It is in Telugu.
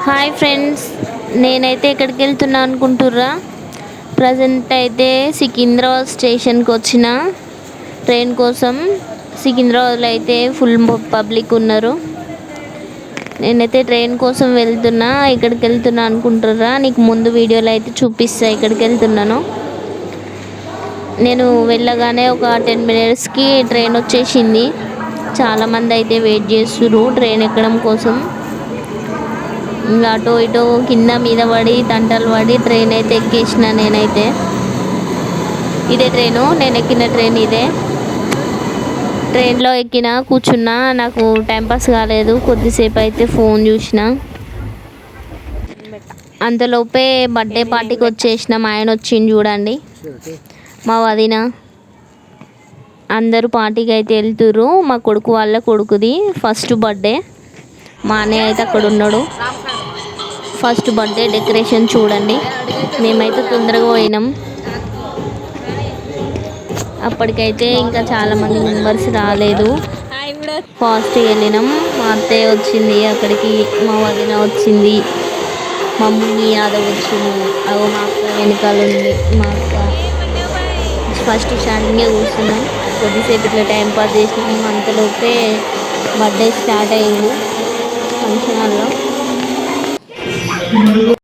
హాయ్ ఫ్రెండ్స్, నేనైతే ఎక్కడికి వెళ్తున్నా అనుకుంటుర్రా? ప్రజెంట్ అయితే సికింద్రాబాద్ స్టేషన్కి వచ్చిన ట్రైన్ కోసం. సికింద్రాబాద్లో అయితే ఫుల్ పబ్లిక్ ఉన్నారు. నేనైతే ట్రైన్ కోసం వెళ్తున్నా. ఎక్కడికి వెళ్తున్నా అనుకుంటుర్రా? నీకు ముందు వీడియోలో అయితే చూపిస్తా ఎక్కడికి వెళ్తున్నానో. నేను వెళ్ళగానే ఒక 10 మినిట్స్కి ట్రైన్ వచ్చేసింది. చాలామంది అయితే వెయిట్ చేస్తుర్రు ట్రైన్ ఎక్కడం కోసం. ఇంకా అటో ఇటో కింద మీద పడి తంటలు పడి ట్రైన్ అయితే ఎక్కేసిన. నేనైతే ఇదే ట్రైను, నేను ఎక్కిన ట్రైన్ ఇదే. ట్రైన్లో ఎక్కిన, కూర్చున్నా. నాకు టైంపాస్ కాలేదు, కొద్దిసేపు అయితే ఫోన్ చూసిన. అంతలోపే బర్త్డే పార్టీకి వచ్చేసిన. మా ఆయన వచ్చింది చూడండి, మా వదిన. అందరూ పార్టీకి అయితే వెళ్తుర్రు. మా కొడుకు వాళ్ళ కొడుకుది ఫస్ట్ బర్త్డే. మా అన్నయ్య అయితే అక్కడ ఉన్నాడు. ఫస్ట్ బర్త్డే డెకరేషన్ చూడండి. మేమైతే తొందరగా పోయినాం. అప్పటికైతే ఇంకా చాలామంది మెంబర్స్ రాలేదు. ఫాస్ట్గా వెళ్ళినాం. మా అత్తయ్య వచ్చింది అక్కడికి, మా వదిన వచ్చింది, మమ్మీ యాదవ్ వచ్చింది. అవి మా అక్క వెనకాల ఉంది. మా అక్క ఫస్ట్ స్టార్టింగే కూర్చున్నాం. కొద్దిసేపు ఇట్లా టైం పాస్ చేసినాం. అంతలోపే బర్త్డే స్టార్ట్ అయింది ఫంక్షన్ హాల్లో.